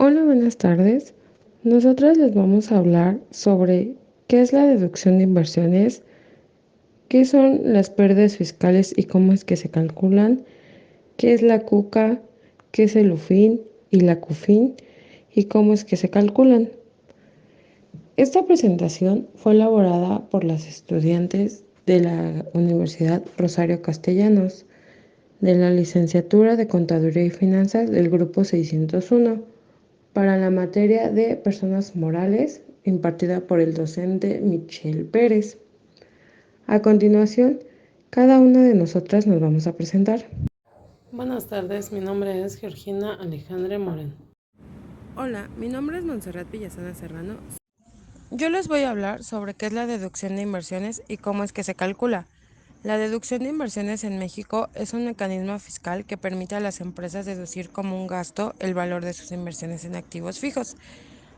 Hola, buenas tardes. Nosotras les vamos a hablar sobre qué es la deducción de inversiones, qué son las pérdidas fiscales y cómo es que se calculan, qué es la CUCA, qué es el UFIN y la CUFIN y cómo es que se calculan. Esta presentación fue elaborada por las estudiantes de la Universidad Rosario Castellanos, de la licenciatura de Contaduría y Finanzas del grupo 601, para la materia de personas morales impartida por el docente Michelle Pérez. A continuación, cada una de nosotras nos vamos a presentar. Buenas tardes, mi nombre es Georgina Alejandre Moreno. Hola, mi nombre es Montserrat Villasana Serrano. Yo les voy a hablar sobre qué es la deducción de inversiones y cómo es que se calcula. La deducción de inversiones en México es un mecanismo fiscal que permite a las empresas deducir como un gasto el valor de sus inversiones en activos fijos.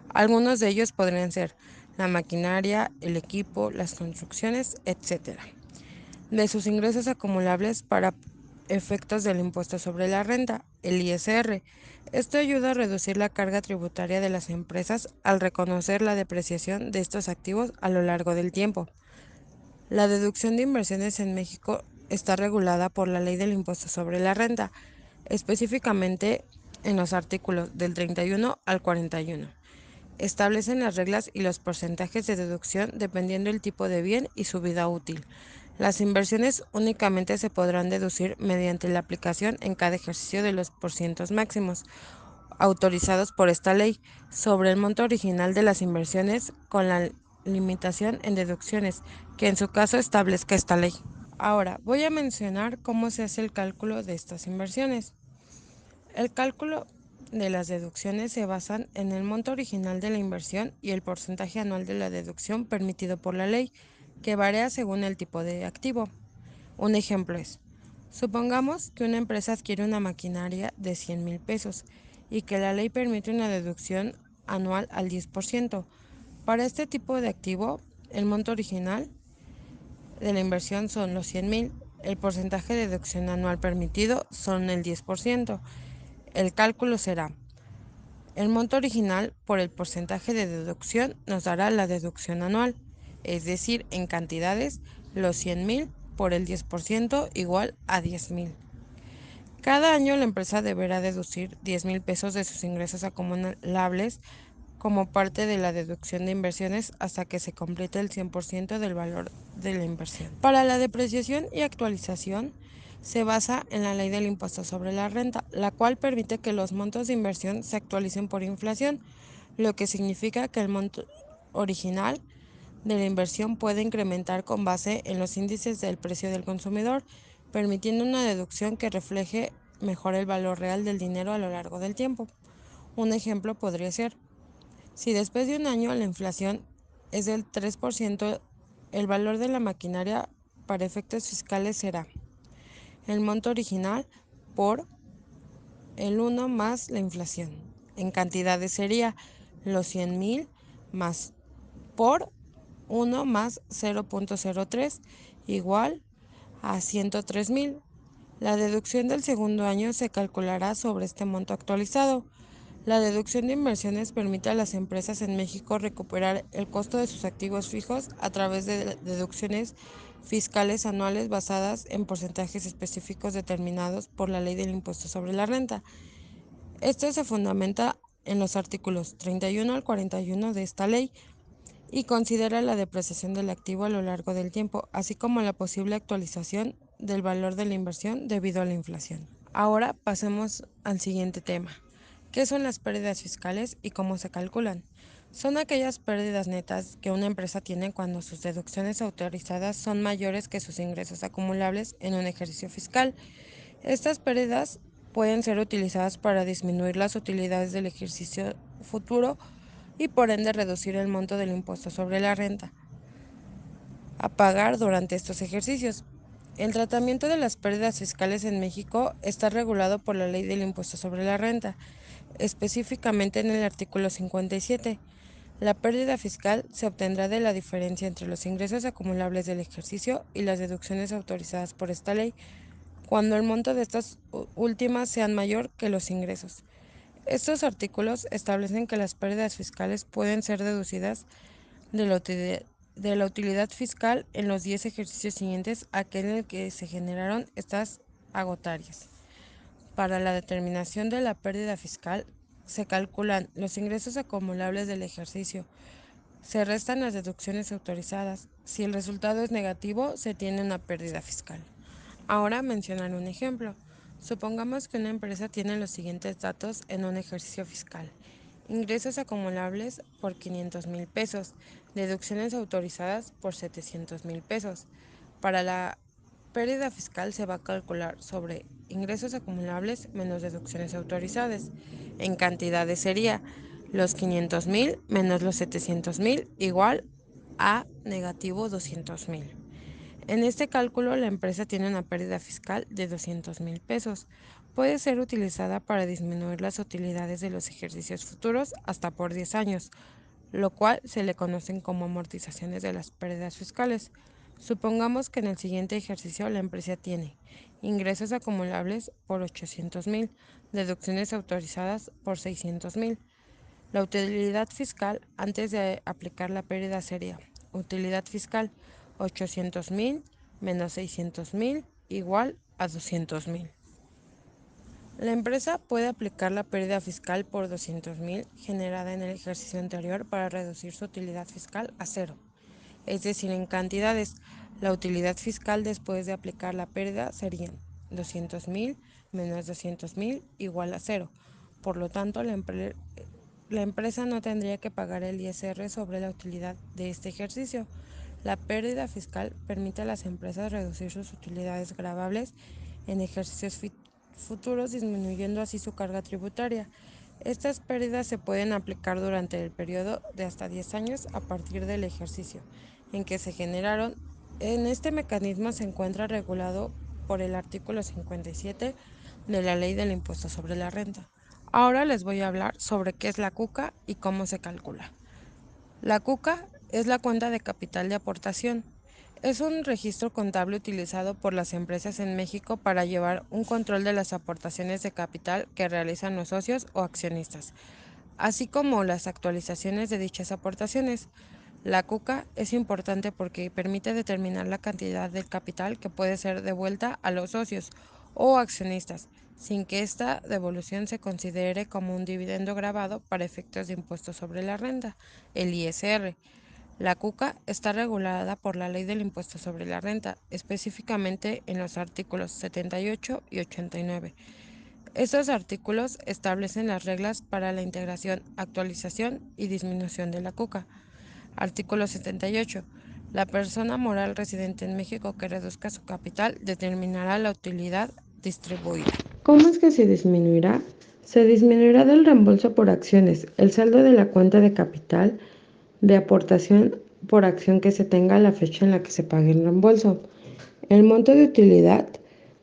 Algunos de ellos podrían ser la maquinaria, el equipo, las construcciones, etcétera, de sus ingresos acumulables para efectos del impuesto sobre la renta, el ISR. Esto ayuda a reducir la carga tributaria de las empresas al reconocer la depreciación de estos activos a lo largo del tiempo. La deducción de inversiones en México está regulada por la Ley del Impuesto sobre la Renta, específicamente en los artículos del 31 al 41. Establecen las reglas y los porcentajes de deducción dependiendo del tipo de bien y su vida útil. Las inversiones únicamente se podrán deducir mediante la aplicación en cada ejercicio de los porcientos máximos autorizados por esta ley sobre el monto original de las inversiones con la limitación en deducciones que en su caso establezca esta ley. Ahora voy a mencionar cómo se hace el cálculo de estas inversiones. El cálculo de las deducciones se basan en el monto original de la inversión y el porcentaje anual de la deducción permitido por la ley, que varía según el tipo de activo. Un ejemplo es, supongamos que una empresa adquiere una maquinaria de 100,000 pesos y que la ley permite una deducción anual al 10%. Para este tipo de activo, el monto original de la inversión son los 100,000, el porcentaje de deducción anual permitido son el 10%. El cálculo será el monto original por el porcentaje de deducción nos dará la deducción anual, es decir, en cantidades, los 100,000 por el 10% igual a 10,000. Cada año la empresa deberá deducir 10,000 pesos de sus ingresos acumulables como parte de la deducción de inversiones hasta que se complete el 100% del valor de la inversión. Para la depreciación y actualización se basa en la ley del impuesto sobre la renta, la cual permite que los montos de inversión se actualicen por inflación, lo que significa que el monto original de la inversión puede incrementar con base en los índices del precio del consumidor, permitiendo una deducción que refleje mejor el valor real del dinero a lo largo del tiempo. Un ejemplo podría ser, si después de un año la inflación es del 3%, el valor de la maquinaria para efectos fiscales será el monto original por el 1 más la inflación. En cantidades sería los 100,000 más por 1 más 0.03 igual a 103,000. La deducción del segundo año se calculará sobre este monto actualizado. La deducción de inversiones permite a las empresas en México recuperar el costo de sus activos fijos a través de deducciones fiscales anuales basadas en porcentajes específicos determinados por la Ley del Impuesto sobre la Renta. Esto se fundamenta en los artículos 31 al 41 de esta ley y considera la depreciación del activo a lo largo del tiempo, así como la posible actualización del valor de la inversión debido a la inflación. Ahora pasemos al siguiente tema. ¿Qué son las pérdidas fiscales y cómo se calculan? Son aquellas pérdidas netas que una empresa tiene cuando sus deducciones autorizadas son mayores que sus ingresos acumulables en un ejercicio fiscal. Estas pérdidas pueden ser utilizadas para disminuir las utilidades del ejercicio futuro y por ende reducir el monto del impuesto sobre la renta a pagar durante estos ejercicios. El tratamiento de las pérdidas fiscales en México está regulado por la Ley del Impuesto sobre la Renta, específicamente en el artículo 57. La pérdida fiscal se obtendrá de la diferencia entre los ingresos acumulables del ejercicio y las deducciones autorizadas por esta ley, cuando el monto de estas últimas sean mayor que los ingresos. Estos artículos establecen que las pérdidas fiscales pueden ser deducidas de la utilidad fiscal en los 10 ejercicios siguientes a aquel en el que se generaron estas agotarias. Para la determinación de la pérdida fiscal, se calculan los ingresos acumulables del ejercicio, se restan las deducciones autorizadas. Si el resultado es negativo, se tiene una pérdida fiscal. Ahora mencionaré un ejemplo. Supongamos que una empresa tiene los siguientes datos en un ejercicio fiscal. Ingresos acumulables por 500,000 pesos, deducciones autorizadas por 700,000 pesos. Para la pérdida fiscal se va a calcular sobre ingresos acumulables menos deducciones autorizadas. En cantidades sería los 500,000 menos los 700,000 igual a negativo 200,000. En este cálculo, la empresa tiene una pérdida fiscal de 200,000 pesos. Puede ser utilizada para disminuir las utilidades de los ejercicios futuros hasta por 10 años, lo cual se le conocen como amortizaciones de las pérdidas fiscales. Supongamos que en el siguiente ejercicio la empresa tiene ingresos acumulables por 800,000, deducciones autorizadas por 600,000. La utilidad fiscal antes de aplicar la pérdida sería utilidad fiscal 800,000 menos 600,000 igual a 200,000. La empresa puede aplicar la pérdida fiscal por 200,000 generada en el ejercicio anterior para reducir su utilidad fiscal a cero. Es decir, en cantidades, la utilidad fiscal después de aplicar la pérdida serían 200,000 menos 200,000 igual a cero. Por lo tanto, la empresa no tendría que pagar el ISR sobre la utilidad de este ejercicio. La pérdida fiscal permite a las empresas reducir sus utilidades gravables en ejercicios futuros, disminuyendo así su carga tributaria. Estas pérdidas se pueden aplicar durante el periodo de hasta 10 años a partir del ejercicio en que se generaron. En este mecanismo se encuentra regulado por el artículo 57 de la Ley del Impuesto sobre la Renta. Ahora les voy a hablar sobre qué es la CUCA y cómo se calcula. La CUCA es la cuenta de capital de aportación. Es un registro contable utilizado por las empresas en México para llevar un control de las aportaciones de capital que realizan los socios o accionistas, así como las actualizaciones de dichas aportaciones. La CUCA es importante porque permite determinar la cantidad de capital que puede ser devuelta a los socios o accionistas, sin que esta devolución se considere como un dividendo grabado para efectos de impuesto sobre la renta, el ISR. La CUCA está regulada por la Ley del Impuesto sobre la Renta, específicamente en los artículos 78 y 89. Estos artículos establecen las reglas para la integración, actualización y disminución de la CUCA. Artículo 78. La persona moral residente en México que reduzca su capital determinará la utilidad distribuida. ¿Cómo es que se disminuirá? Se disminuirá del reembolso por acciones, el saldo de la cuenta de capital de aportación por acción que se tenga a la fecha en la que se pague el reembolso. El monto de utilidad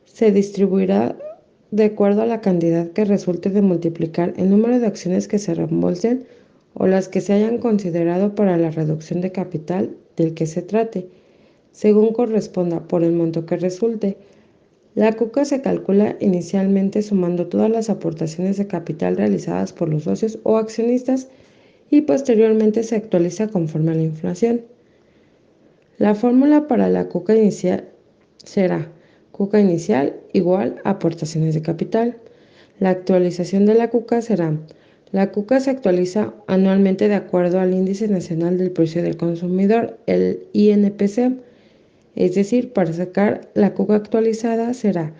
se distribuirá de acuerdo a la cantidad que resulte de multiplicar el número de acciones que se reembolsen o las que se hayan considerado para la reducción de capital del que se trate, según corresponda por el monto que resulte. La CUCA se calcula inicialmente sumando todas las aportaciones de capital realizadas por los socios o accionistas y posteriormente se actualiza conforme a la inflación. La fórmula para la CUCA inicial será CUCA inicial igual a aportaciones de capital. La actualización de la CUCA será: la CUCA se actualiza anualmente de acuerdo al Índice Nacional del Precio del Consumidor, el INPC. Es decir, para sacar la CUCA actualizada será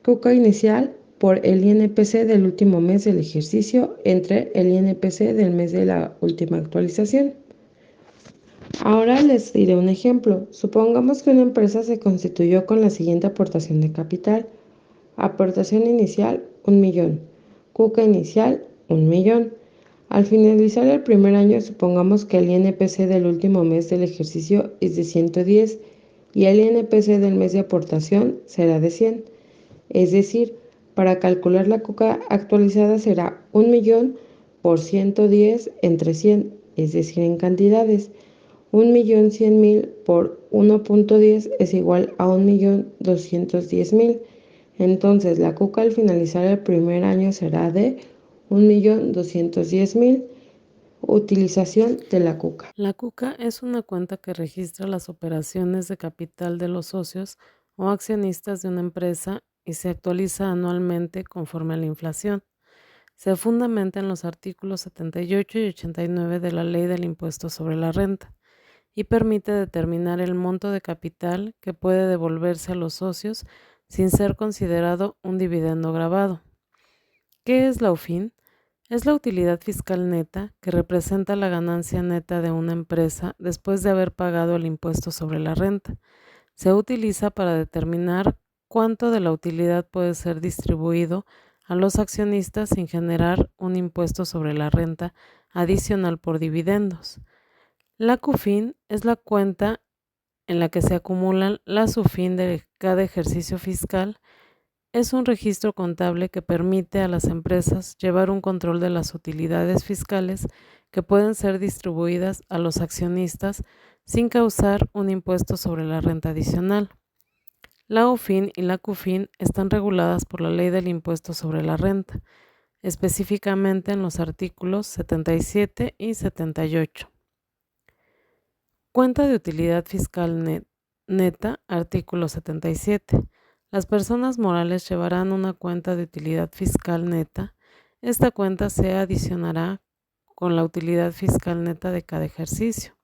CUCA inicial por el INPC del último mes del ejercicio entre el INPC del mes de la última actualización. Ahora les diré un ejemplo. Supongamos que una empresa se constituyó con la siguiente aportación de capital. Aportación inicial, 1,000,000. CUCA inicial, 1,000,000. Al finalizar el primer año, supongamos que el INPC del último mes del ejercicio es de 110 y el INPC del mes de aportación será de 100. Es decir, para calcular la CUCA actualizada será 1,000,000 por 110 entre 100, es decir, en cantidades. 1,100,000 por 1,10 es igual a 1,210,000. Entonces, la CUCA al finalizar el primer año será de 1.210.000. Utilización de la CUCA. La CUCA es una cuenta que registra las operaciones de capital de los socios o accionistas de una empresa y se actualiza anualmente conforme a la inflación. Se fundamenta en los artículos 78 y 89 de la Ley del Impuesto sobre la Renta y permite determinar el monto de capital que puede devolverse a los socios sin ser considerado un dividendo gravado. ¿Qué es la UFIN? Es la utilidad fiscal neta que representa la ganancia neta de una empresa después de haber pagado el impuesto sobre la renta. Se utiliza para determinar cuánto de la utilidad puede ser distribuido a los accionistas sin generar un impuesto sobre la renta adicional por dividendos. La CUFIN es la cuenta en la que se acumulan las UFIN de cada ejercicio fiscal. Es un registro contable que permite a las empresas llevar un control de las utilidades fiscales que pueden ser distribuidas a los accionistas sin causar un impuesto sobre la renta adicional. La UFIN y la CUFIN están reguladas por la Ley del Impuesto sobre la Renta, específicamente en los artículos 77 y 78. Cuenta de utilidad fiscal neta, artículo 77. Las personas morales llevarán una cuenta de utilidad fiscal neta. Esta cuenta se adicionará con la utilidad fiscal neta de cada ejercicio.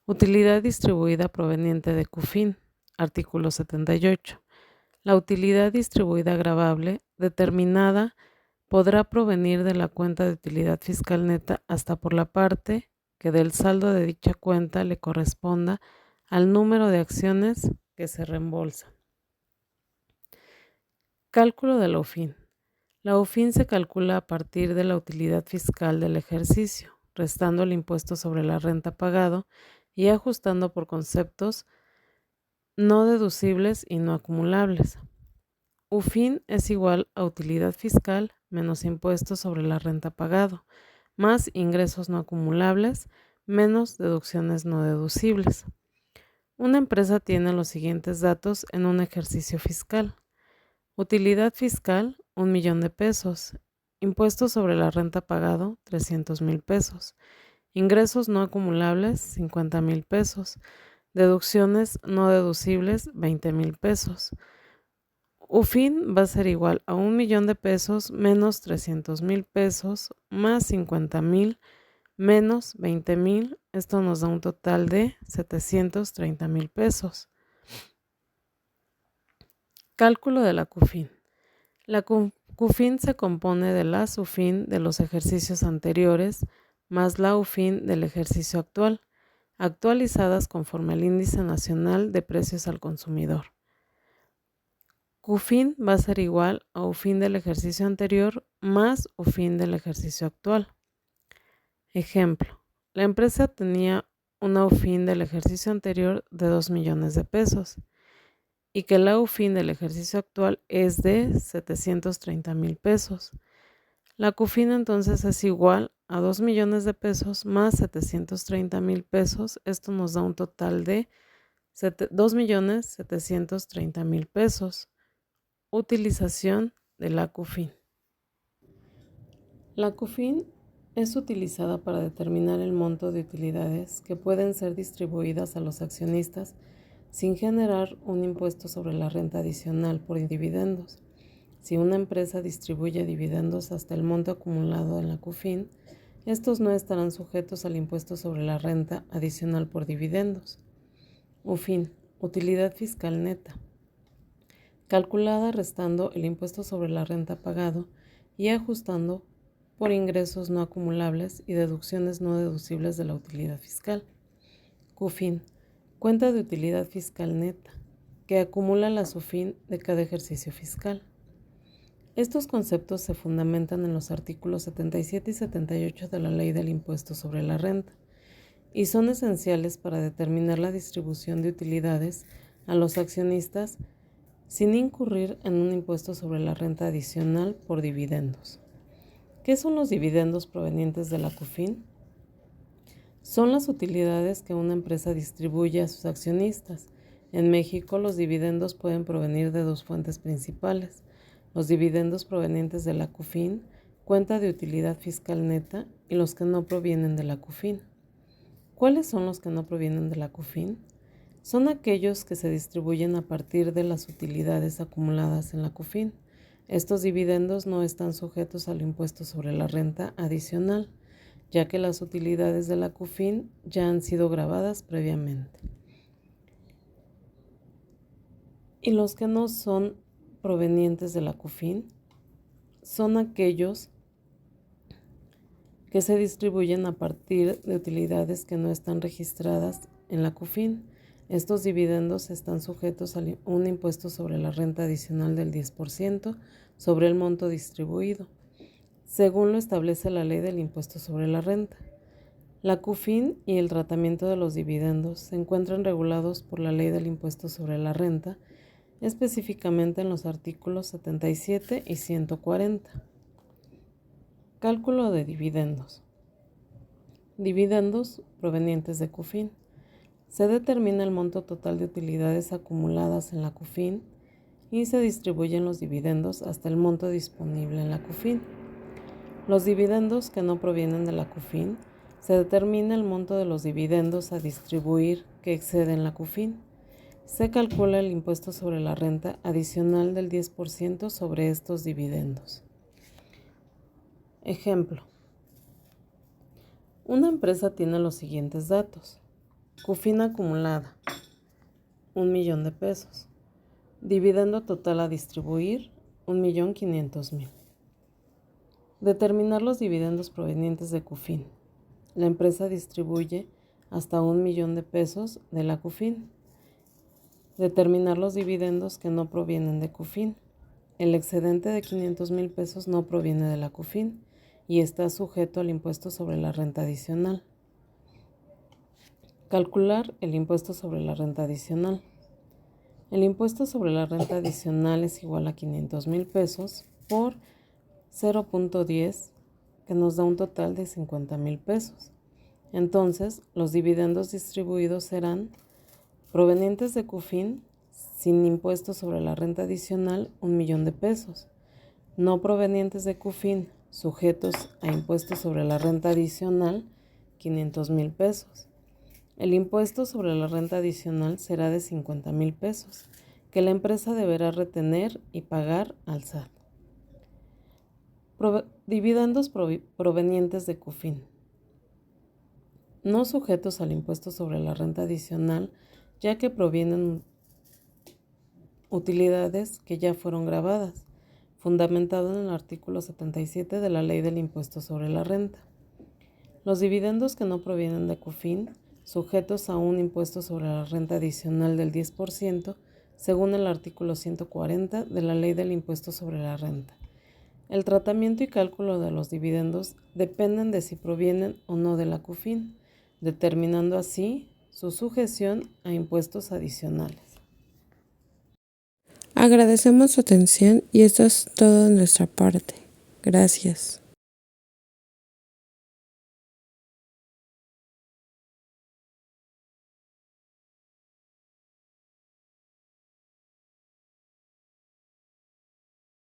Utilidad distribuida proveniente de CUFIN, artículo 78. La utilidad distribuida gravable determinada podrá provenir de la cuenta de utilidad fiscal neta hasta por la parte que del saldo de dicha cuenta le corresponda al número de acciones que se reembolsan. Cálculo de la UFIN. La UFIN se calcula a partir de la utilidad fiscal del ejercicio, restando el impuesto sobre la renta pagado y ajustando por conceptos no deducibles y no acumulables. UFIN es igual a utilidad fiscal menos impuestos sobre la renta pagado, más ingresos no acumulables, menos deducciones no deducibles. Una empresa tiene los siguientes datos en un ejercicio fiscal. Utilidad fiscal, 1.000.000 de pesos. Impuestos sobre la renta pagado, 300.000 pesos. Ingresos no acumulables, 50.000 pesos. Deducciones no deducibles, 20.000 pesos. UFIN va a ser igual a 1.000.000 de pesos menos 300.000 pesos más 50.000 menos 20.000. Esto nos da un total de 730.000 pesos. Cálculo de la CUFIN. La CUFIN se compone de la SUFIN de los ejercicios anteriores más la UFIN del ejercicio actual, actualizadas conforme al Índice Nacional de Precios al Consumidor. CUFIN va a ser igual a UFIN del ejercicio anterior más UFIN del ejercicio actual. Ejemplo, la empresa tenía una UFIN del ejercicio anterior de 2 millones de pesos y que la UFIN del ejercicio actual es de 730.000 pesos. La CUFIN entonces es igual a 2 millones de pesos más 730.000 pesos. Esto nos da un total de 2.730.000 pesos. Utilización de la CUFIN. La CUFIN es utilizada para determinar el monto de utilidades que pueden ser distribuidas a los accionistas sin generar un impuesto sobre la renta adicional por dividendos. Si una empresa distribuye dividendos hasta el monto acumulado en la CUFIN, estos no estarán sujetos al impuesto sobre la renta adicional por dividendos. UFIN, utilidad fiscal neta, calculada restando el impuesto sobre la renta pagado y ajustando por ingresos no acumulables y deducciones no deducibles de la utilidad fiscal. CUFIN, cuenta de utilidad fiscal neta, que acumula la SUFIN de cada ejercicio fiscal. Estos conceptos se fundamentan en los artículos 77 y 78 de la Ley del Impuesto sobre la Renta y son esenciales para determinar la distribución de utilidades a los accionistas sin incurrir en un impuesto sobre la renta adicional por dividendos. ¿Qué son los dividendos provenientes de la CUFIN? Son las utilidades que una empresa distribuye a sus accionistas. En México, los dividendos pueden provenir de dos fuentes principales: los dividendos provenientes de la CUFIN, cuenta de utilidad fiscal neta y los que no provienen de la CUFIN. ¿Cuáles son los que no provienen de la CUFIN? Son aquellos que se distribuyen a partir de las utilidades acumuladas en la CUFIN. Estos dividendos no están sujetos al impuesto sobre la renta adicional, ya que las utilidades de la CUFIN ya han sido gravadas previamente. Y los que no son provenientes de la CUFIN son aquellos que se distribuyen a partir de utilidades que no están registradas en la CUFIN. Estos dividendos están sujetos a un impuesto sobre la renta adicional del 10% sobre el monto distribuido, según lo establece la ley del impuesto sobre la renta. La CUFIN y el tratamiento de los dividendos se encuentran regulados por la ley del impuesto sobre la renta, específicamente en los artículos 77 y 140. Cálculo de dividendos. Dividendos provenientes de CUFIN. Se determina el monto total de utilidades acumuladas en la CUFIN y se distribuyen los dividendos hasta el monto disponible en la CUFIN. Los dividendos que no provienen de la CUFIN, se determina el monto de los dividendos a distribuir que exceden la CUFIN. Se calcula el impuesto sobre la renta adicional del 10% sobre estos dividendos. Ejemplo. Una empresa tiene los siguientes datos. CUFIN acumulada, 1.000.000 de pesos. Dividendo total a distribuir, 1.500.000. Determinar los dividendos provenientes de CUFIN. La empresa distribuye hasta 1.000.000 de pesos de la CUFIN. Determinar los dividendos que no provienen de CUFIN. El excedente de 500.000 pesos no proviene de la CUFIN y está sujeto al impuesto sobre la renta adicional. Calcular el impuesto sobre la renta adicional. El impuesto sobre la renta adicional es igual a 500.000 pesos por 0.10, que nos da un total de 50.000 pesos. Entonces, los dividendos distribuidos serán provenientes de CUFIN sin impuesto sobre la renta adicional, 1.000.000 de pesos. No provenientes de CUFIN, sujetos a impuesto sobre la renta adicional, 500.000 pesos. El impuesto sobre la renta adicional será de 50.000 pesos, que la empresa deberá retener y pagar al SAT. Dividendos provenientes de CUFIN. No sujetos al impuesto sobre la renta adicional, ya que provienen utilidades que ya fueron gravadas, fundamentado en el artículo 77 de la ley del impuesto sobre la renta. Los dividendos que no provienen de CUFIN, sujetos a un impuesto sobre la renta adicional del 10%, según el artículo 140 de la ley del impuesto sobre la renta. El tratamiento y cálculo de los dividendos dependen de si provienen o no de la CUFIN, determinando así su sujeción a impuestos adicionales. Agradecemos su atención y esto es todo de nuestra parte. Gracias.